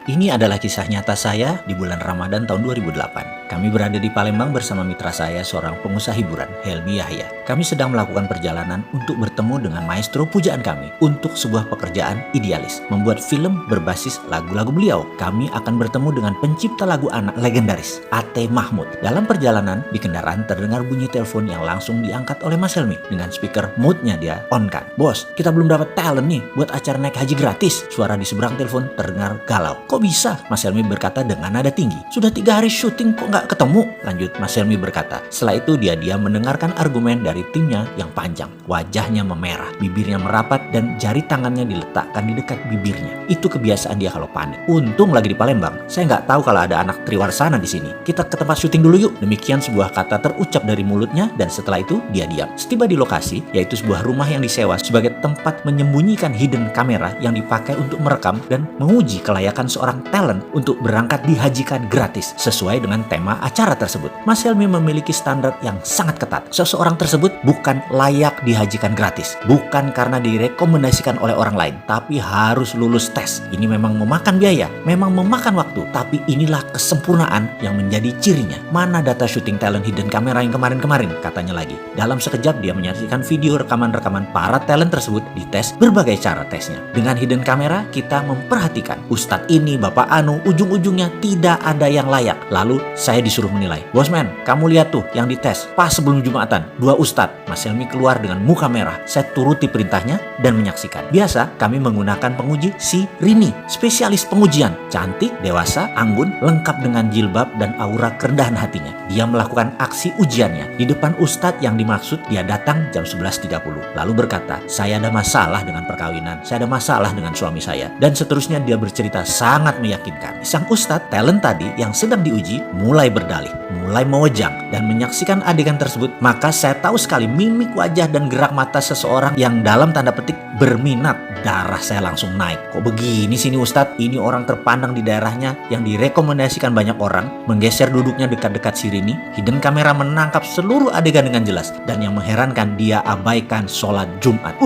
Ini adalah kisah nyata saya di bulan Ramadan tahun 2008. Kami berada di Palembang bersama mitra saya, seorang pengusaha hiburan, Helmi Yahya. Kami sedang melakukan perjalanan untuk bertemu dengan maestro pujaan kami untuk sebuah pekerjaan idealis, membuat film berbasis lagu-lagu beliau. Kami akan bertemu dengan pencipta lagu anak legendaris, A.T. Mahmud. Dalam perjalanan, di kendaraan terdengar bunyi telepon yang langsung diangkat oleh Mas Helmi. Dengan speaker mode-nya dia on kan. "Bos, kita belum dapat talent nih buat acara naik haji gratis." Suara di seberang telepon terdengar galau. "Kok bisa?" Mas Helmi berkata dengan nada tinggi. "Sudah 3 hari syuting kok nggak ketemu?" Lanjut Mas Helmi berkata. Setelah itu dia mendengarkan argumen dari timnya yang panjang. Wajahnya memerah, bibirnya merapat, dan jari tangannya diletakkan di dekat bibirnya. Itu kebiasaan dia kalau panik. Untung lagi di Palembang. Saya nggak tahu kalau ada anak Triwarsana di sini. "Kita ke tempat syuting dulu yuk." Demikian sebuah kata terucap dari mulutnya, dan setelah itu dia diam. Setiba di lokasi, yaitu sebuah rumah yang disewa sebagai tempat menyembunyikan hidden kamera yang dipakai untuk merekam dan menguji kelayakan seorang talent untuk berangkat dihajikan gratis sesuai dengan tema acara tersebut. Mas Helmi memiliki standar yang sangat ketat. Seseorang tersebut bukan layak dihajikan gratis, bukan karena direkomendasikan oleh orang lain, tapi harus lulus tes. Ini memang memakan biaya, memang memakan waktu, tapi inilah kesempurnaan yang menjadi cirinya. "Mana data syuting talent hidden kamera yang kemarin-kemarin?" katanya lagi. Dalam sekejap dia menyaksikan video rekaman-rekaman para talent tersebut dites berbagai cara tesnya. Dengan hidden kamera kita memperhatikan Ustadz ini, Bapak Anu, ujung-ujungnya tidak ada yang layak. Lalu saya disuruh menilai. "Bosman, kamu lihat tuh yang dites pas sebelum Jumatan, 2 Ustadz." Mas Helmi keluar dengan muka merah. Saya turuti perintahnya dan menyaksikan. Biasa kami menggunakan penguji si Rini, spesialis pengujian. Cantik, dewasa, anggun, lengkap dengan jilbab dan aura kerendahan hatinya. Dia melakukan aksi ujiannya di depan Ustadz yang dimaksud. Dia datang jam 11.30 lalu berkata, "Saya ada masalah dengan perkawinan, saya ada masalah dengan suami saya," dan seterusnya. Dia bercerita sangat meyakinkan. Sang Ustadz talent tadi yang sedang diuji mulai berdalih, mulai mewejang, dan menyaksikan adegan tersebut, maka saya tahu sekali mimik wajah dan gerak mata seseorang yang dalam tanda petik berminat. Darah saya langsung naik. "Kok begini sini Ustadz? Ini orang terpandang di daerahnya yang direkomendasikan banyak orang." Menggeser duduknya dekat-dekat si Rini. Hidden kamera menangkap seluruh adegan dengan jelas, dan yang mengherankan dia abaikan sholat Jumat.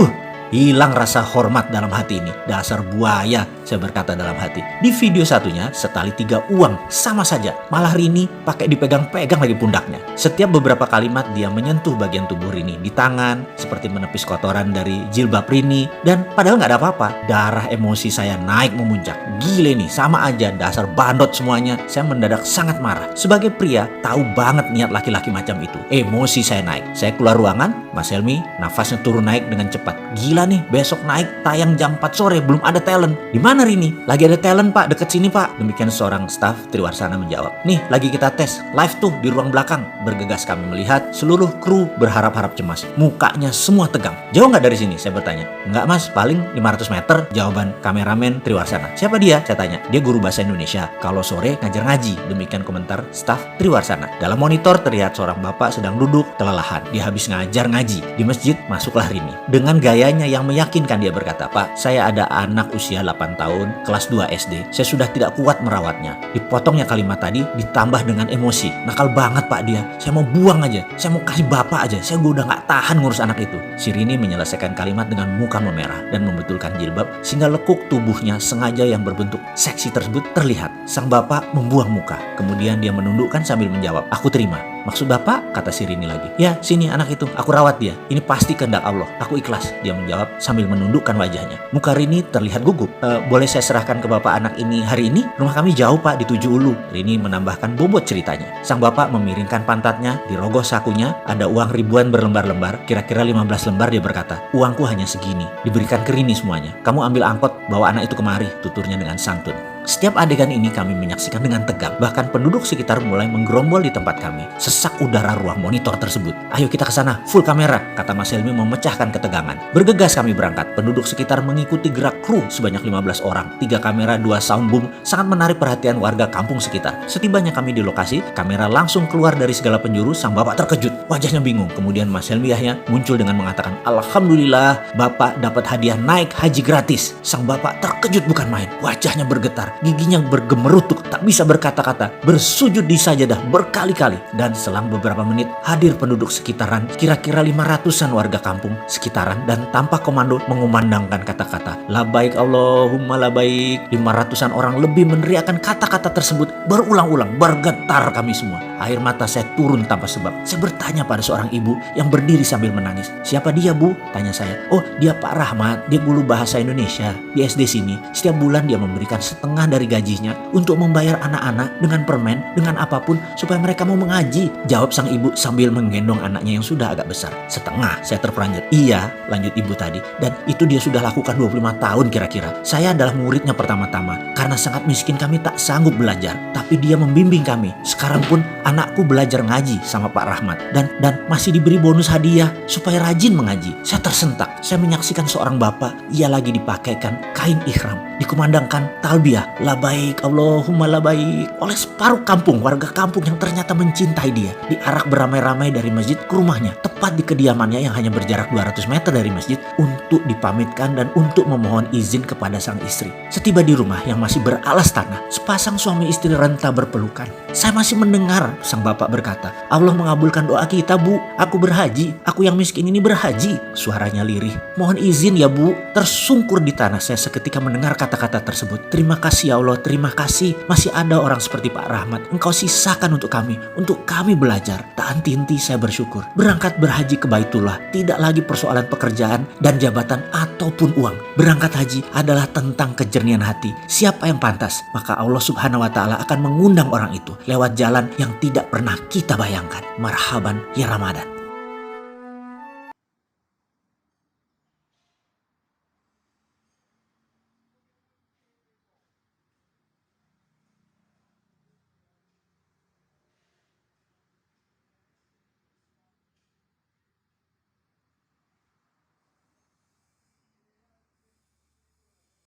Hilang rasa hormat dalam hati ini. "Dasar buaya," saya berkata dalam hati. Di video satunya, setali 3 uang sama saja. Malah Rini pakai dipegang-pegang lagi pundaknya. Setiap beberapa kalimat dia menyentuh bagian tubuh Rini di tangan, seperti menepis kotoran dari jilbab Rini. Dan padahal nggak ada apa-apa. Darah emosi saya naik memuncak. Gile nih, sama aja, dasar bandot semuanya. Saya mendadak sangat marah. Sebagai pria, tahu banget niat laki-laki macam itu. Emosi saya naik. Saya keluar ruangan. Mas Helmi nafasnya turun naik dengan cepat. "Gila nih, besok naik tayang jam 4 sore belum ada talent." "Di mana Rini?" "Lagi ada talent Pak, deket sini Pak." Demikian seorang staf Triwarsana menjawab. "Nih lagi kita tes live tuh di ruang belakang." Bergegas kami melihat seluruh kru berharap-harap cemas. Mukanya semua tegang. "Jauh nggak dari sini?" saya bertanya. "Nggak Mas, paling 500 meter." Jawaban kameramen Triwarsana. "Siapa dia?" saya tanya. "Dia guru bahasa Indonesia, kalau sore ngajar ngaji." Demikian komentar staf Triwarsana. Dalam monitor terlihat seorang bapak sedang duduk kelelahan. Dia habis ngajar ngaji di masjid. Masuklah Rini. Dengan gayanya yang meyakinkan dia berkata, "Pak, saya ada anak usia 8 tahun, kelas 2 SD. Saya sudah tidak kuat merawatnya." Dipotongnya kalimat tadi ditambah dengan emosi. "Nakal banget Pak dia. Saya mau buang aja. Saya mau kasih bapak aja. Saya udah gak tahan ngurus anak itu." Si Rini menyelesaikan kalimat dengan muka memerah dan membetulkan jilbab sehingga lekuk tubuhnya sengaja yang berbentuk seksi tersebut terlihat. Sang bapak membuang muka. Kemudian dia menundukkan sambil menjawab, "Aku terima." "Maksud Bapak?" kata si Rini lagi. "Ya, sini anak itu. Aku rawat dia. Ini pasti kehendak Allah. Aku ikhlas." Dia menjawab sambil menundukkan wajahnya. Muka Rini terlihat gugup. Boleh saya serahkan ke Bapak anak ini hari ini? Rumah kami jauh Pak, di 7 Ulu." Rini menambahkan bobot ceritanya. Sang bapak memiringkan pantatnya. Di rogoh sakunya ada uang ribuan berlembar-lembar. Kira-kira 15 lembar. Dia berkata, "Uangku hanya segini. Diberikan ke Rini semuanya. Kamu ambil angkot, bawa anak itu kemari." Tuturnya dengan santun. Setiap adegan ini kami menyaksikan dengan tegang. Bahkan penduduk sekitar mulai menggerombol di tempat kami. Sesak udara ruang monitor tersebut. "Ayo kita ke sana, full kamera," kata Mas Helmi memecahkan ketegangan. Bergegas kami berangkat. Penduduk sekitar mengikuti gerak kru sebanyak 15 orang. 3 kamera, 2 sound boom sangat menarik perhatian warga kampung sekitar. Setibanya kami di lokasi, kamera langsung keluar dari segala penjuru. Sang bapak terkejut, wajahnya bingung. Kemudian Mas Helmi Yahya muncul dengan mengatakan, "Alhamdulillah, Bapak dapat hadiah naik haji gratis." Sang bapak terkejut bukan main. Wajahnya bergetar. giginya bergemerutuk, tak bisa berkata-kata, bersujud di sajadah berkali-kali. Dan selang beberapa menit hadir penduduk sekitaran, kira-kira 500-an warga kampung sekitaran, dan tanpa komando mengumandangkan kata-kata, labaik Allahumma labaik. 500-an orang lebih meneriakkan kata-kata tersebut berulang-ulang. Bergetar kami semua. Air mata saya turun tanpa sebab. Saya bertanya pada seorang ibu yang berdiri sambil menangis. Siapa dia, Bu? Tanya saya. Oh, dia Pak Rahmat. Dia guru bahasa Indonesia di SD sini. Setiap bulan dia memberikan setengah dari gajinya untuk membayar anak-anak dengan permen, dengan apapun supaya mereka mau mengaji. Jawab sang ibu sambil menggendong anaknya yang sudah agak besar. Setengah, saya terperanjat. Iya, lanjut ibu tadi. Dan itu dia sudah lakukan 25 tahun kira-kira. Saya adalah muridnya pertama-tama. Karena sangat miskin kami tak sanggup belajar. Tapi dia membimbing kami. Sekarang pun anakku belajar ngaji sama Pak Rahmat. Dan masih diberi bonus hadiah supaya rajin mengaji. Saya tersentak. Saya menyaksikan seorang bapak. Ia lagi dipakaikan kain ihram. Dikumandangkan talbiyah. Labaik Allahumma labaik. Oleh separuh kampung, warga kampung yang ternyata mencintai dia. Diarak beramai-ramai dari masjid ke rumahnya. Tepat di kediamannya yang hanya berjarak 200 meter dari masjid. Untuk dipamitkan dan untuk memohon izin kepada sang istri. Setiba di rumah yang masih beralas tanah, sepasang suami istri renta berpelukan. Saya masih mendengar sang bapak berkata, Allah mengabulkan doa kita, Bu. Aku berhaji. Aku yang miskin ini berhaji. Suaranya lirih. Mohon izin ya, Bu. Tersungkur di tanah saya seketika mendengar kata-kata tersebut. Terima kasih ya Allah, terima kasih. Masih ada orang seperti Pak Rahmat. Engkau sisakan untuk kami belajar. Tak henti-henti saya bersyukur. Berangkat berhaji ke Baitullah tidak lagi persoalan pekerjaan dan jabatan ataupun uang. Berangkat haji adalah tentang kejernihan hati. Siapa yang pantas, maka Allah Subhanahu wa Ta'ala akan mengundang orang itu lewat jalan yang tidak pernah kita bayangkan. Marhaban ya Ramadan.